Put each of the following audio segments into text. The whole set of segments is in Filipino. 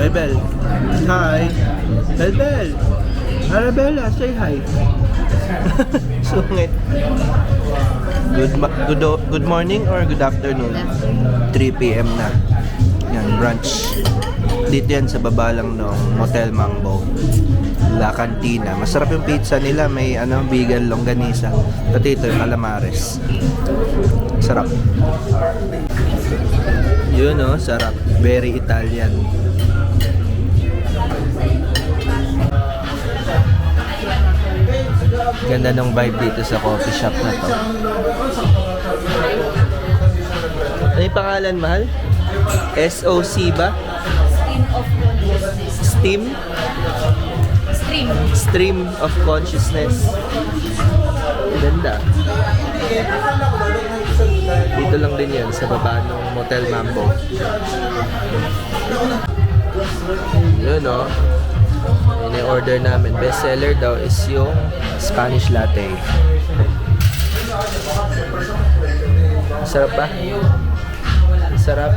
Bebel. Hi. Bebel. Arabella, say hi. Sungit. Good morning or good afternoon? 3 p.m. na. Yan, brunch. Dito yan sa baba lang ng Motel Mambo. La Cantina. Masarap yung pizza nila. May vegan longganisa. Pati ito yung calamares. Sarap. Yun sarap. Very Italian. Ganda ng vibe dito sa coffee shop na to. Ano yung pangalan, mahal? SOC ba? Stream of consciousness. Steam? Stream of consciousness. Ganda. Dito lang din yan sa baba ng Motel Mambo. Yun Yun yung order namin. Best seller daw is yung Spanish latte. Sarap ba? Sarap.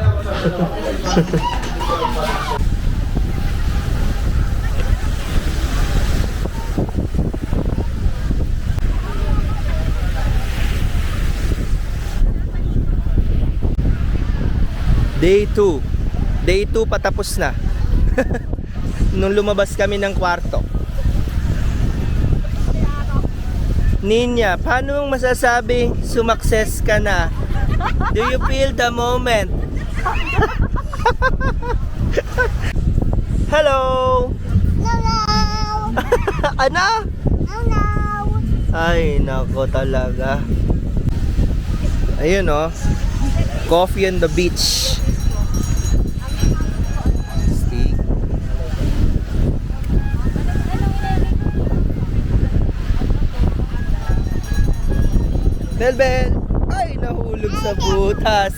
Day 2. Day 2 patapos na. Nung lumabas kami ng kwarto. Ninya, paano mong masasabing sumakses ka na? Do you feel the moment? Hello! Hello! Ano? Hello! Ay, nako talaga. Ayun Coffee on the beach. Steak. Bel! Ay, nahulog sa butas.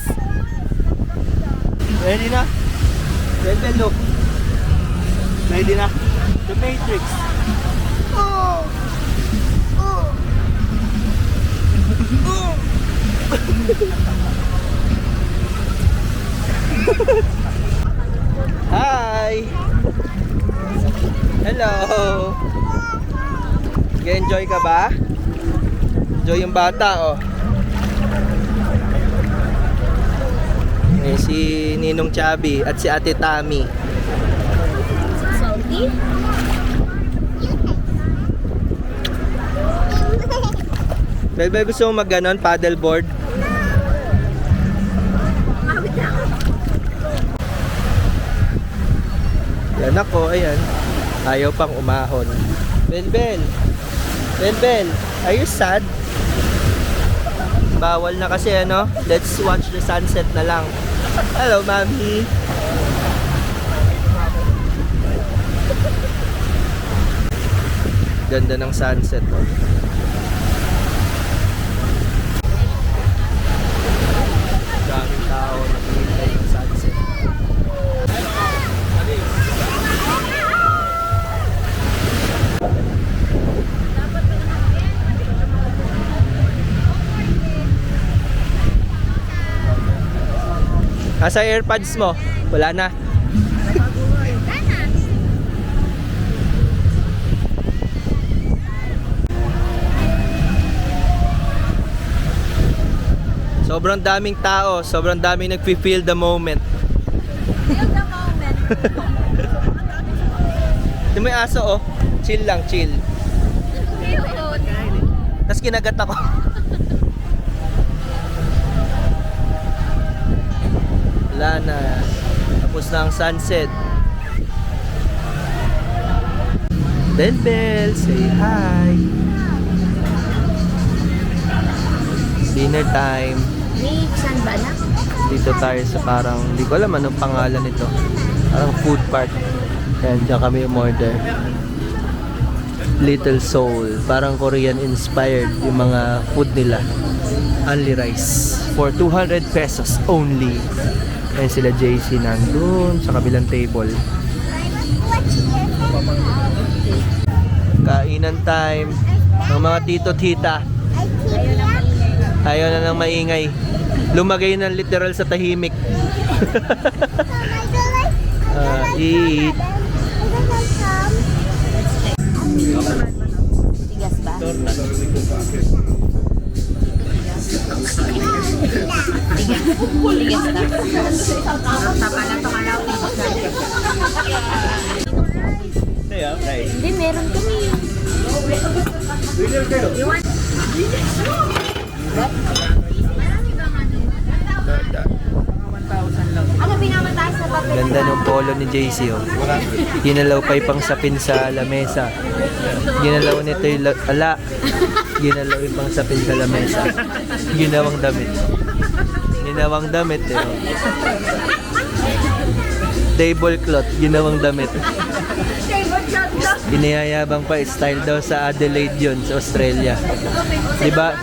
Ready na? Bel, look. Ready na? The Matrix. Oh! Oh! Hi! Hello! Nag-enjoy ka ba? Enjoy yung bata, si Ninong Chubby at si Ate Tami. Salty? Bel, gusto mo mag-ganon, paddleboard? Yan ako, ayan. Ayaw pang umahon. Bel, are you sad? Bawal na kasi let's watch the sunset na lang. Hello, Mami. Ganda ng sunset Daming tao naghihintay ng sunset. Asa AirPods mo? Wala na. Sobrang daming tao, sobrang daming nagfi-feel the moment. Feel the moment. Di mo yung aso chill lang, chill. Cute. Tapos kinagat ako. Wala na. Tapos na ang sunset. Bel, say hi. Dinner time. May saan ba na? Dito tayo sa parang, hindi ko alam anong pangalan nito. Parang food park. Yan, dyan kami umorder. Little Soul. Parang Korean inspired yung mga food nila. Only rice. For 200 pesos only. Ayan sila JC nandun sa kabilang table. Kainan time. Ang mga tito-tita. Ayaw na ng maingay. Lumagay ng literal sa tahimik. Eat. Tigas ba? Tigas na. Hindi, meron kami. Ano pinamataas na papel? Ganda ng polo ni JC, oh. Ginalaw pa yung pang sapin sa lamesa. Ginalaw nito yung ala. Ginalaw yung pang sapin sa lamesa. Ginawang damit. Ginawang damit, eh. Oh. Tablecloth, ginawang damit. Iniyayabang pa, style daw sa Adelaide yun, sa Australia. Diba,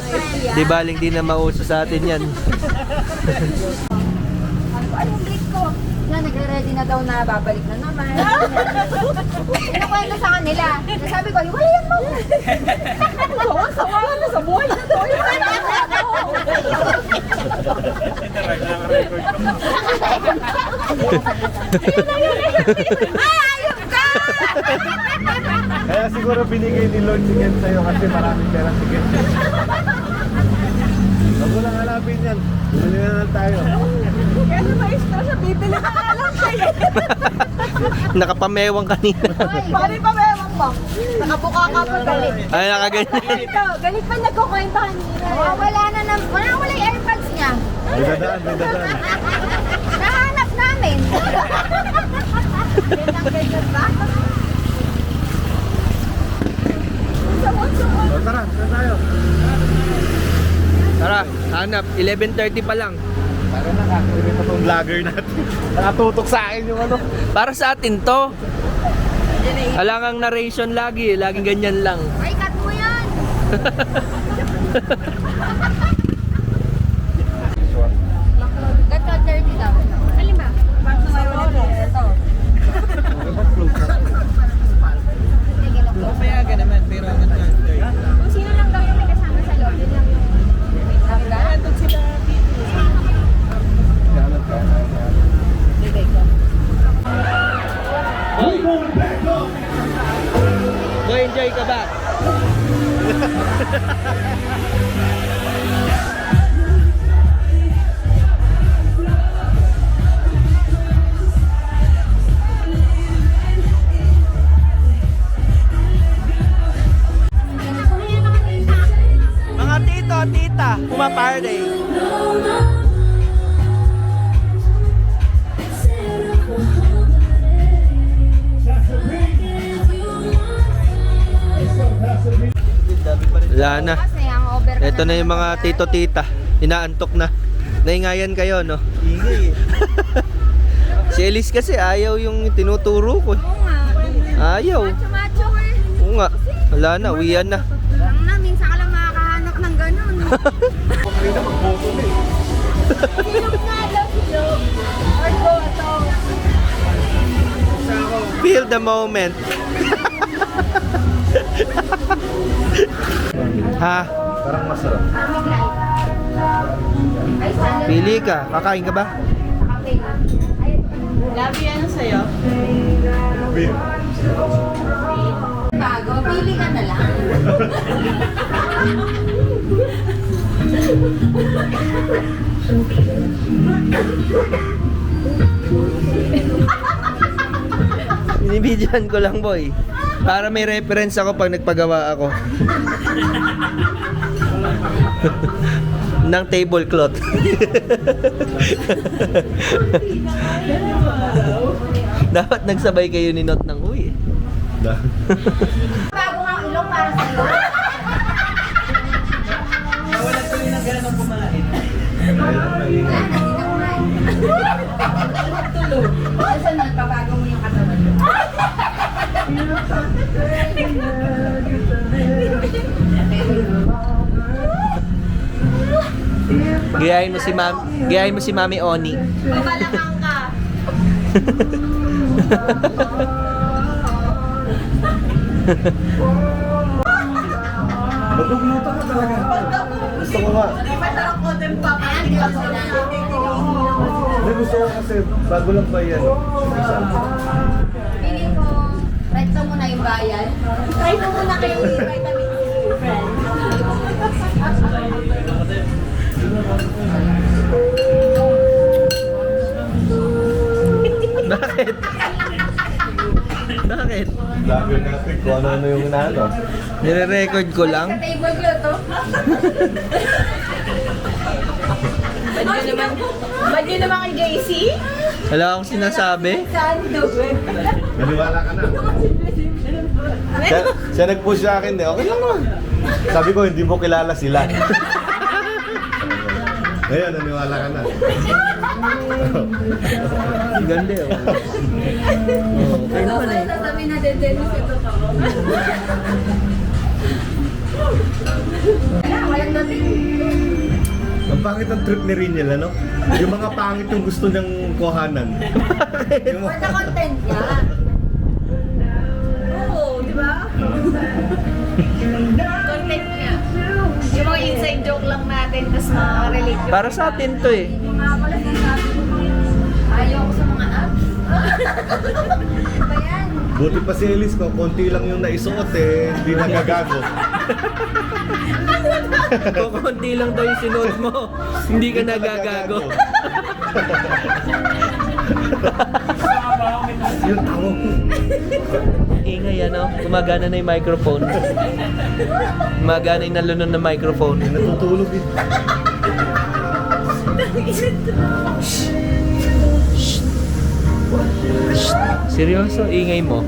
di baling di na mauso sa atin yan. Anong break ko? Na, nagre-ready na daw na babalik na naman. Pinakwento sa kanila. Sabi ko, wala yan mo. Sawa na sa buhay na to. Ay, ayun ka! Kaya siguro binigay ni Lord si Ken sa'yo kasi maraming pera si Ken. Huwag mo lang hanapin yan. Bumili na lang tayo. Kaya na maestro siya, bibili na alam kayo. Nakapamewang kanina. Pari pa mewang mo. Nakabuka ka pa galit. Ay, nakaganyan. Ito, galit pa nagkukwento kanina. Wala na na, wala yung airpods niya. May dadaan, may dadaan. Nahanap namin. Ganyan ba? O, tara, tara tayo. Tara, hanap. 11:30 pa lang. Tara na, kakulit na itong vlogger natin. Nakatutok sa akin yung ano. Para sa atin to. Alangang narration lagi. Laging ganyan lang. Ay, cut mo yan. Cut ka 30 daw. Alin ba? Ito. Payagan naman, pero Kung sino lang daw yung may kasama sa loob, yun lang yung... Nandun sila dito. Bigay ko. Boy, enjoy ka ba? Mga tito, tita, pumaparty. Wala na. Kasi ang over ka Ito na yung mga tito-tita. Inaantok na. Naingayan kayo, no? Ingay. Si Elise kasi ayaw yung tinuturo ko. Oo nga. Ayaw. Macho-macho eh. Oo nga. Wala na, uwian na. Ang na, minsan ka lang makakahanap ng gano'n. Kanina mag-photo na eh. Silog nga daw, silog. Or go, ito. Feel the moment. Ha? Parang masarap. Ay, sana. Pili ka. Kakain ka ba? Kape. Ay, Labi, ano sa'yo? Beer. bago. Pili ka na lang. Binibidyohan ko lang, boy. Para may reference ako pag nagpagawa ako. Ng tablecloth. Dapat nagsabay kayo ni Not ng uwi. Bago nga ang ilong para sa iyo. Nawalan ko rin ng ganang kumain. Kasi nagpabago mo yung katawan mo. Gayahin mo si Mami Oni. Babalakang ka. Magugluto ka talaga. Gusto ko nga. Masarap ko din pa. Ayan, di ba sila? Hindi, gusto ko kasi bago lang pa yan. Isa. Feeling ko, right na muna yung bayan. Try mo muna kayo yung vitamin C, friend. Bakit? Bakit? Vlogger natin kung ano yung inaano. Nire-record ko lang. Sa table ko to. Ba't yun naman kay JC? Wala akong sinasabi. Sando. Naniwala ka na. Siya nag-push sa akin eh. Okay lang naman. Sabi ko, hindi mo kilala sila. Ngayon, naniwala ka na. Ganda oh. Okay naman eh. Sasabi na din din ito ka. Walang dating. Ang pangit ang trip ni Rinyel, ano? Yung mga pangit yung gusto niyang kuhanan. Yung For the content niya. Oo, di ba? Content niya. Yung mga inside joke lang natin, tapos ma-relate yung Para sa atin to eh. mga pala sinasabi ko. Ayaw ko sa mga apps. Ano ba yan? Buti pa si Elise ko, konti lang yung naisuot eh, hindi nagagago. Kung konti lang daw yung sinuot mo, hindi ka nagagago. Yung tawo ko. Ingay ano, gumagana na yung microphone. Gumagana yung nalunod na microphone. Natutulog eh. Seryoso, ingay mo.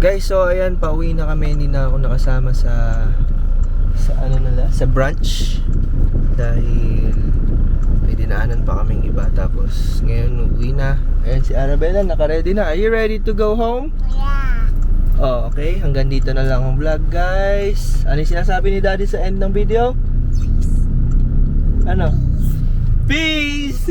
Guys, so ayan, pauwi na kami. Hindi na ako nakasama sa ano nila, sa brunch. Dahil may dinaanan pa kaming iba. Tapos ngayon uwi na. Ayan si Arabella, naka-ready na. Are you ready to go home? Yeah. Oh, okay. Hanggang dito na lang ang vlog, guys. Ano yung sinasabi ni Daddy sa end ng video? Ano? Peace!